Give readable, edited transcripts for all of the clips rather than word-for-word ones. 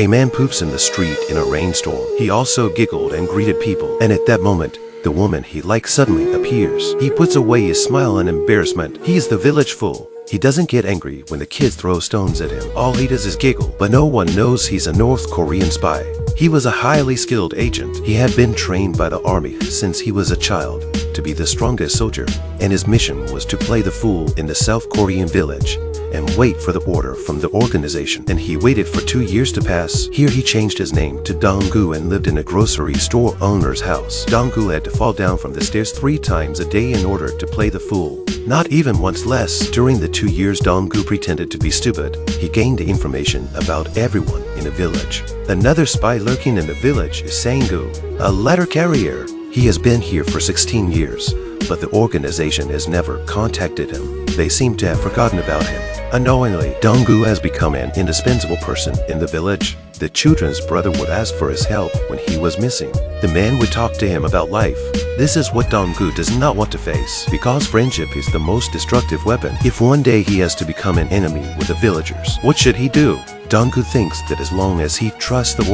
A man poops in the street in a rainstorm. He also giggled and greeted people, and at that moment, the woman he likes suddenly appears. He puts away his smile and embarrassment. He is the village fool. He doesn't get angry when the kids throw stones at him. All he does is giggle, but no one knows he's a North Korean spy. He was a highly skilled agent. He had been trained by the army since he was a child to be the strongest soldier, and his mission was to play the fool in the South Korean village and wait for the order from the organization. And he waited for 2 years to pass. Here he changed his name to Dong-gu and lived in a grocery store owner's house. Dong-gu had to fall down from the stairs 3 times a day in order to play the fool. Not even once less. During the 2 years Dong-gu pretended to be stupid, he gained the information about everyone in the village. Another spy lurking in the village is Sang-gu, a letter carrier. He has been here for 16 years, but the organization has never contacted him. They seem to have forgotten about him. Unknowingly, Dong-gu has become an indispensable person in the village. The children's brother would ask for his help when he was missing. The man would talk to him about life. This is what Dong-gu does not want to face, because friendship is the most destructive weapon. If one day he has to become an enemy with the villagers, what should he do? Dong-gu thinks that as long as he trusts the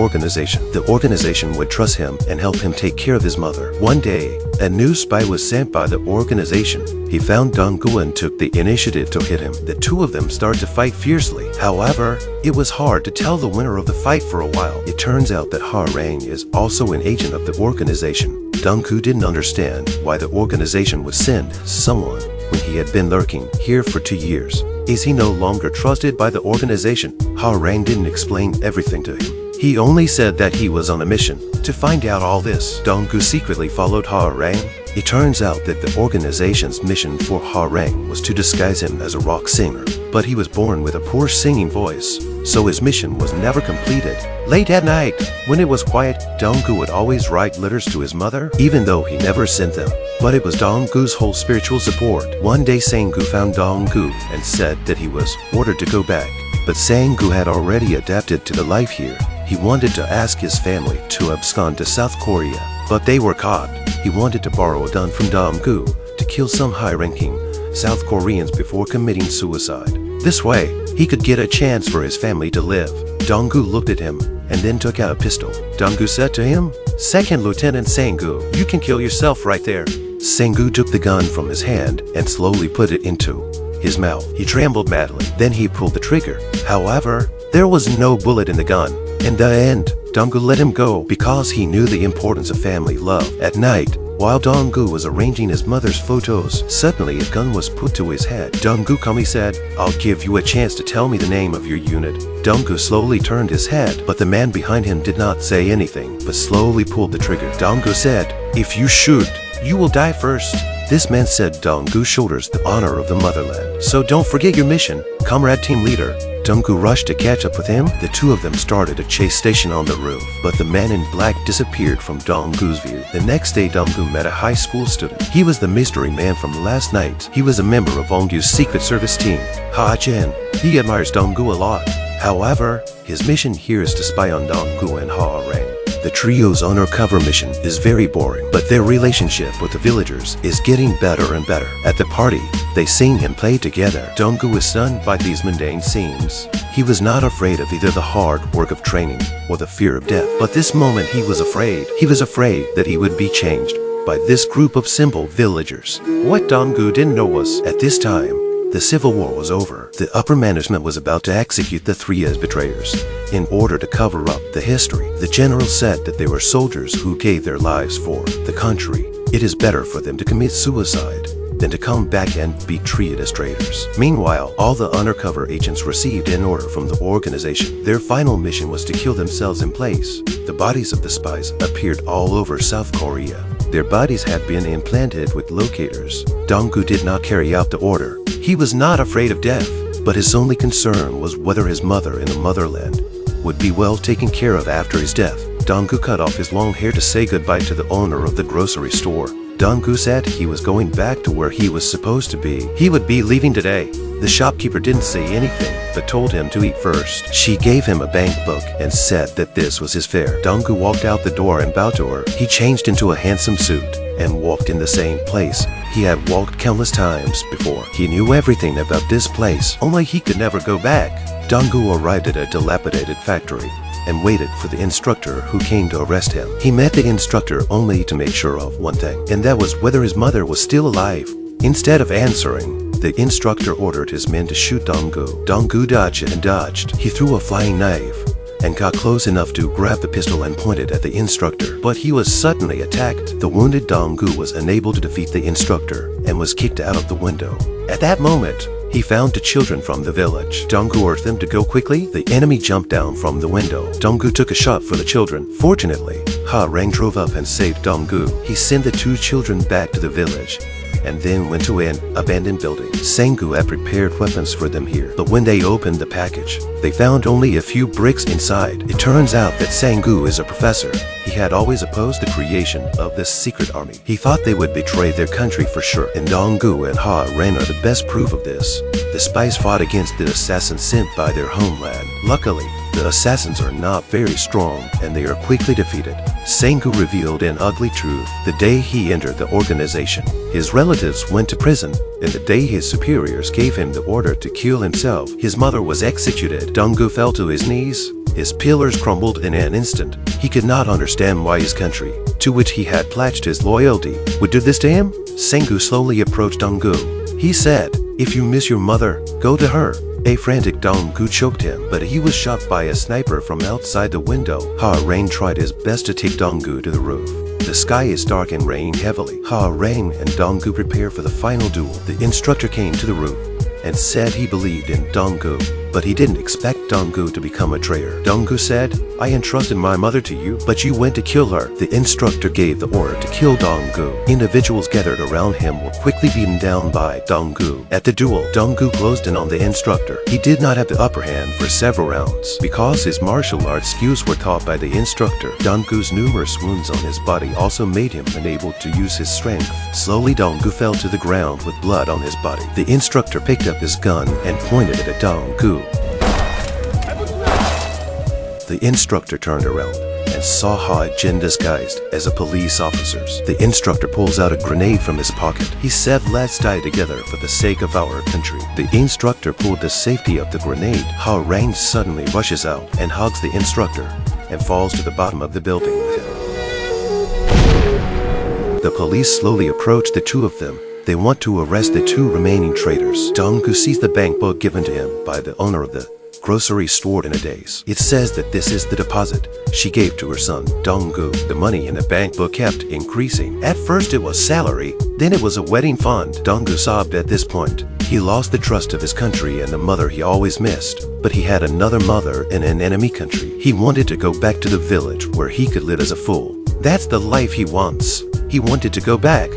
organization would trust him and help him take care of his mother. One day, a new spy was sent by the organization. He found Dong-gu and took the initiative to hit him. The two of them started to fight fiercely. However, it was hard to tell the winner of the fight for a while. It turns out that Ha-rang is also an agent of the organization. Dong-gu didn't understand why the organization would send someone when he had been lurking here for 2 years. Is he no longer trusted by the organization? Ha-rang didn't explain everything to him. He only said that he was on a mission. To find out all this, Dong-gu secretly followed Ha-rang. It turns out that the organization's mission for Ha-rang was to disguise him as a rock singer, but he was born with a poor singing voice, so his mission was never completed. Late at night, when it was quiet, Dong-gu would always write letters to his mother, even though he never sent them. But it was Dong-gu's whole spiritual support. One day Sang-gu found Dong-gu and said that he was ordered to go back. But Sang-gu had already adapted to the life here. He wanted to ask his family to abscond to South Korea, but they were caught. He wanted to borrow a gun from Dong-gu to kill some high-ranking South Koreans before committing suicide. This way, he could get a chance for his family to live. Dong-gu looked at him and then took out a pistol. Dong-gu said to him, "Second Lieutenant Sang-gu, you can kill yourself right there." Sang-gu took the gun from his hand and slowly put it into his mouth. He trembled madly. Then he pulled the trigger. However, there was no bullet in the gun. In the end, Dong-gu let him go because he knew the importance of family love. At night, while Dong-gu was arranging his mother's photos, suddenly a gun was put to his head. Dong-gu calmly said, "I'll give you a chance to tell me the name of your unit." Dong-gu slowly turned his head, but the man behind him did not say anything, but slowly pulled the trigger. Dong-gu said, "If you shoot, you will die first." This man said Dong-gu shoulders the honor of the motherland. "So don't forget your mission, comrade team leader." Dong-gu rushed to catch up with him. The two of them started a chase station on the roof, but the man in black disappeared from Dong-gu's view. The next day Dong-gu met a high school student. He was the mystery man from last night. He was a member of Wong-gyu's secret service team, Ha-chen. He admires Dong-gu a lot. However, his mission here is to spy on Dong-gu and Ha-rang. The trio's undercover mission is very boring, but their relationship with the villagers is getting better and better. At the party, they sing and play together. Dong-gu was stunned by these mundane scenes. He was not afraid of either the hard work of training or the fear of death. But this moment he was afraid. He was afraid that he would be changed by this group of simple villagers. What Dong-gu didn't know was, at this time, the civil war was over. The upper management was about to execute the 3 as betrayers. In order to cover up the history, the general said that they were soldiers who gave their lives for the country. It is better for them to commit suicide than to come back and be treated as traitors. Meanwhile, all the undercover agents received an order from the organization. Their final mission was to kill themselves in place. The bodies of the spies appeared all over South Korea. Their bodies had been implanted with locators. Dong-gu did not carry out the order. He was not afraid of death, but his only concern was whether his mother in the motherland would be well taken care of after his death. Dong-gu cut off his long hair to say goodbye to the owner of the grocery store. Dong-gu said he was going back to where he was supposed to be. He would be leaving today. The shopkeeper didn't say anything, but told him to eat first. She gave him a bank book and said that this was his fare. Dong-gu walked out the door and bowed to her. He changed into a handsome suit and walked in the same place he had walked countless times before. He knew everything about this place, only he could never go back. Dong-gu arrived at a dilapidated factory. and waited for the instructor who came to arrest him. He met the instructor only to make sure of one thing, and that was whether his mother was still alive. Instead of answering, the instructor ordered his men to shoot Dong-gu. Dong-gu dodged and dodged. He threw a flying knife and got close enough to grab the pistol and point it at the instructor. But he was suddenly attacked. The wounded Dong-gu was unable to defeat the instructor and was kicked out of the window. At that moment, he found the children from the village. Dong-gu urged them to go quickly. The enemy jumped down from the window. Dong-gu took a shot for the children. Fortunately, Ha-rang drove up and saved Dong-gu. He sent the two children back to the village and then went to an abandoned building. Sang-gu had prepared weapons for them here, but when they opened the package, they found only a few bricks inside. It turns out that Sang-gu is a professor. He had always opposed the creation of this secret army. He thought they would betray their country for sure, and Dong-gu and Ha-rang are the best proof of this. The spies fought against the assassins sent by their homeland. Luckily, the assassins are not very strong, and they are quickly defeated. Sang-gu revealed an ugly truth the day he entered the organization. His relatives went to prison, and the day his superiors gave him the order to kill himself, his mother was executed. Dong-gu fell to his knees. His pillars crumbled in an instant. He could not understand why his country, to which he had pledged his loyalty, would do this to him. Sang-gu slowly approached Dong-gu. He said, "If you miss your mother, go to her." A frantic Dong-gu choked him, but he was shot by a sniper from outside the window. Ha-rang tried his best to take Dong-gu to the roof. The sky is dark and raining heavily. Ha-rang and Dong-gu prepare for the final duel. The instructor came to the roof and said he believed in Dong-gu, but he didn't expect Dong-gu to become a traitor. Dong-gu said, "I entrusted my mother to you, but you went to kill her." The instructor gave the order to kill Dong-gu. Individuals gathered around him were quickly beaten down by Dong-gu. At the duel, Dong-gu closed in on the instructor. He did not have the upper hand for several rounds. Because his martial arts skills were taught by the instructor, Dong-gu's numerous wounds on his body also made him unable to use his strength. Slowly, Dong-gu fell to the ground with blood on his body. The instructor picked up his gun and pointed it at Dong-gu. The instructor turned around and saw Ha-jin disguised as a police officer. The instructor pulls out a grenade from his pocket. He said, "Let's die together for the sake of our country." The instructor pulled the safety of the grenade. Ha-rang suddenly rushes out and hugs the instructor and falls to the bottom of the building with him. The police slowly approach the two of them. They want to arrest the two remaining traitors. Dong-gu sees the bank book given to him by the owner of the grocery store in a daze. It says that this is the deposit she gave to her son, Dong-gu. The money in the bank book kept increasing. At first it was salary, then it was a wedding fund. Dong-gu sobbed at this point. He lost the trust of his country and the mother he always missed. But he had another mother in an enemy country. He wanted to go back to the village where he could live as a fool. That's the life he wants. He wanted to go back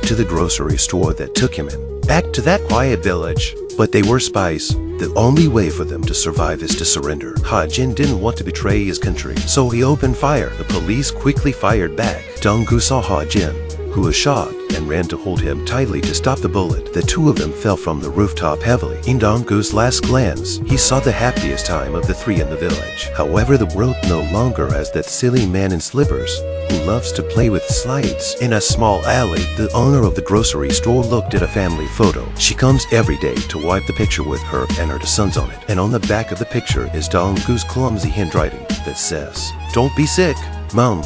to the grocery store that took him in. Back to that quiet village. But they were spies. The only way for them to survive is to surrender. Ha-jin didn't want to betray his country, so he opened fire. The police quickly fired back. Dong-gu saw Ha-jin, who was shot, and ran to hold him tightly to stop the bullet. The two of them fell from the rooftop heavily. In Dong-gu's last glance, he saw the happiest time of the three in the village. However, the world no longer has that silly man in slippers who loves to play with slides. In a small alley, the owner of the grocery store looked at a family photo. She comes every day to wipe the picture with her and her sons on it. And on the back of the picture is Dong-gu's clumsy handwriting that says, "Don't be sick, Mom.